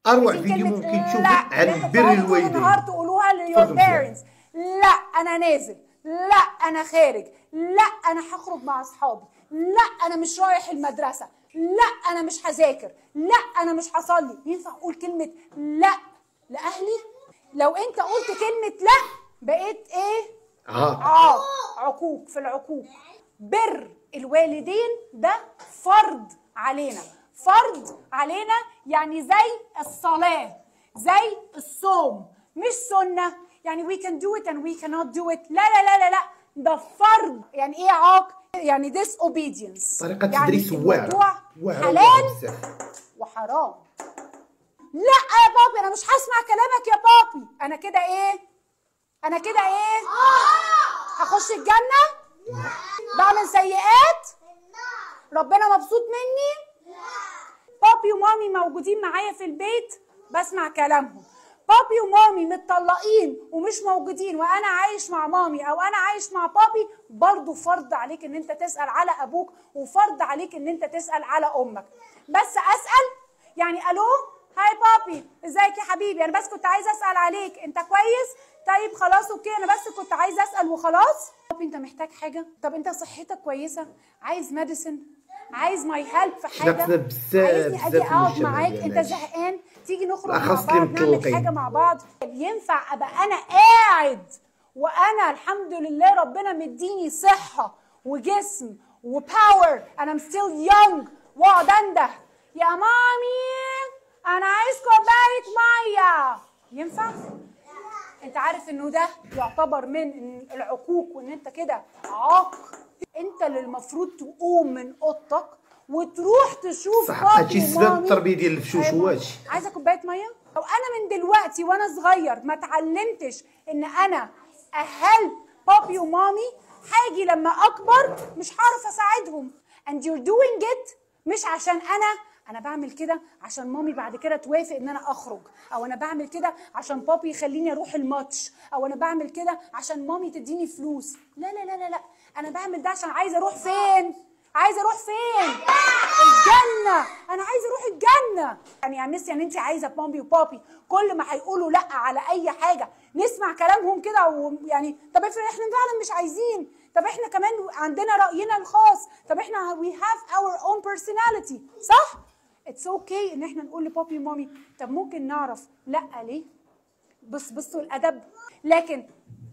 اروع فيديو ممكن تشوفي عن بر الوالدين. النهار تقولوها ليور بيرنتس. لا انا نازل، لا انا خارج، لا انا هخرج مع اصحابي، لا انا مش رايح المدرسه، لا انا مش هذاكر، لا انا مش هصلي. ينفع اقول كلمه لا لاهلي؟ لو انت قلت كلمه لا بقيت ايه؟ عقوق. في العقوق. بر الوالدين ده فرض علينا، فرض علينا يعني زي الصلاة، زي الصوم، مش سنة. يعني we can do it and we cannot do it. لا لا لا لا لا، ده فرض. يعني ايه عاق؟ يعني disobedience. طريقة تدريس واعرة حلال وحرام. لا يا بابي انا مش هسمع كلامك يا بابي. انا كده ايه؟ انا كده ايه؟ هخش الجنة؟ بعمل سيئات؟ ربنا مبسوط مني؟ بابي ومامي موجودين معايا في البيت بسمع كلامهم. بابي ومامي متطلقين ومش موجودين وانا عايش مع مامي او انا عايش مع بابي، برضو فرض عليك ان انت تسأل على ابوك وفرض عليك ان انت تسأل على امك. بس اسأل يعني الو هاي بابي ازيك يا حبيبي، انا بس كنت عايزه اسال عليك، انت كويس؟ طيب خلاص اوكي انا بس كنت عايزه اسال وخلاص. بابي انت محتاج حاجه؟ طب انت صحتك كويسه؟ عايز ميديسن؟ عايز ماي هيلب في حاجه؟ عايزني اجي اقعد معاك؟ انت زهقان؟ تيجي نخرج مع بعض نعمل حاجه مع بعض؟ ينفع ابقى انا قاعد وانا الحمد لله ربنا مديني صحه وجسم وباور، انا ستيل يونج، واقعد انده يا مامي انا عايز كوبايه ميه؟ ينفع؟ انت عارف انه ده يعتبر من العقوق وان انت كده عاق. انت اللي المفروض تقوم من اوضتك وتروح تشوف بابي ومامي. هادشي السبب التربيه ديال الفشوش. واش عايزه كوبايه ميه؟ لو انا من دلوقتي وانا صغير ما اتعلمتش ان انا اهلب بابي ومامي، هاجي لما اكبر مش هعرف اساعدهم. and you're doing it مش عشان انا بعمل كده عشان مامي بعد كده توافق ان انا اخرج، او انا بعمل كده عشان بابي يخليني اروح الماتش، او انا بعمل كده عشان مامي تديني فلوس. لا لا لا لا لا، انا بعمل ده عشان عايزه اروح فين؟ عايزه اروح فين؟ الجنه. انا عايزه اروح الجنه. يعني ميس يعني انت عايزه مامي وبابي كل ما هيقولوا لا على اي حاجه نسمع كلامهم كده ويعني طب افرض احنا فعلا مش عايزين، طب احنا كمان عندنا راينا الخاص، طب احنا we have our own personality، صح؟ اتس اوكي ان احنا نقول لبابي ومامي طب ممكن نعرف لا ليه؟ بصوا الادب. لكن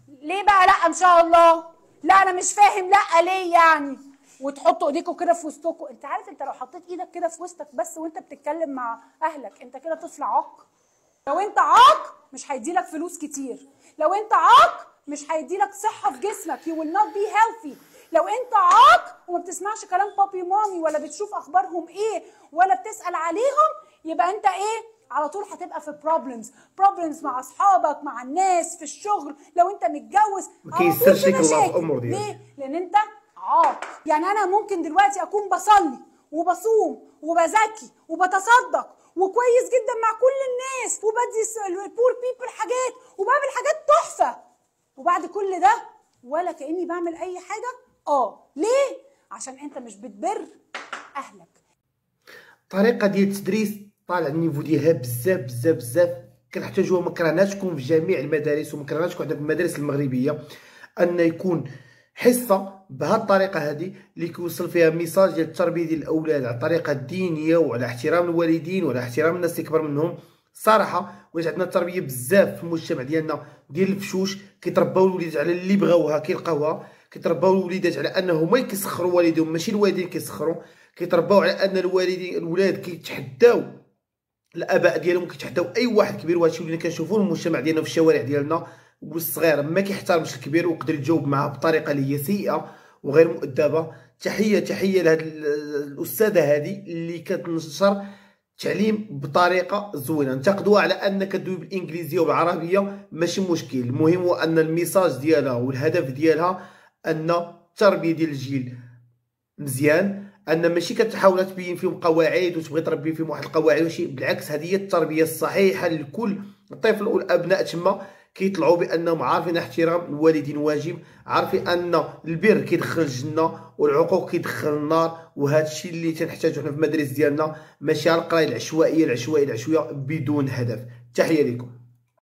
ليه بقى لا ان شاء الله؟ لا انا مش فاهم لا ليه يعني؟ وتحطوا ايديكوا كده في وسطكم. انت عارف انت لو حطيت ايدك كده في وسطك بس وانت بتتكلم مع اهلك انت كده طفل عاق. لو انت عاق مش هيديلك فلوس كتير، لو انت عاق مش هيديلك صحه في جسمك، you will not be healthy. لو انت عاق وما بتسمعش كلام بابي ومامي ولا بتشوف اخبارهم ايه ولا بتسال عليهم، يبقى انت ايه؟ على طول هتبقى في problems مع اصحابك، مع الناس، في الشغل. لو انت متجوز ما كيسرش لك الله في امور ديالك. ليه؟ لان انت عاق. يعني انا ممكن دلوقتي اكون بصلي وبصوم وبزكي وبتصدق وكويس جدا مع كل الناس وبدي البور بيبل حاجات وبعمل حاجات تحفه، وبعد كل ده ولا كاني بعمل اي حاجه. ليه؟ عشان انت مش بتبر اهلك. الطريقه ديال التدريس طالع النيفو ديالها بزاف بزاف بزاف، كنحتاجوها. ما كرهناش تكون في جميع المدارس وما كرهناش تكون عندنا في المدارس المغربيه ان يكون حصه بهذه الطريقه هذه اللي كيوصل فيها ميساج ديال التربيه ديال الاولاد على الطريقه الدينيه وعلى احترام الوالدين وعلى احترام الناس اللي كبر منهم. صراحه ولات عندنا التربيه بزاف في المجتمع ديالنا ديال الفشوش، كيترباو الوليدات على اللي بغاوها كيلقاوها، كيترباو الوليدات على انهم ما كيسخروا والديهم ماشي الوالدين كيسخروا، كيترباو على ان الولاد كيتحداو الاباء ديالهم، كيتحداو اي واحد كبير. وهادشي اللي كنشوفوه في المجتمع ديالنا في الشوارع ديالنا، والصغير ما كيحترمش الكبير ويقدر يجاوب معاه بطريقه اللي هي سيئه وغير مؤدبه. تحيه لهاد الاستاذه هذه اللي كتنشر التعليم بطريقه زوينه. انتقدوها على ان كدوي بالانجليزيه وبالعربيه ماشي مشكل، المهم هو ان الميساج ديالها والهدف ديالها ان التربيه ديال الجيل مزيان، ان ماشي كتحاول تبين فيهم قواعد وتبغي تربي فيهم واحد القواعد وشي. بالعكس هذه هي التربيه الصحيحه لكل طفل والابناء تما كيطلعوا بانهم عارفين احترام الوالدين واجب، عارفين ان البر كيدخل الجنه والعقوق كيدخل النار. وهذا الشيء اللي تنحتاجو حنا في المدارس ديالنا، ماشي على القرايه العشوائيه بدون هدف. تحيه لكم.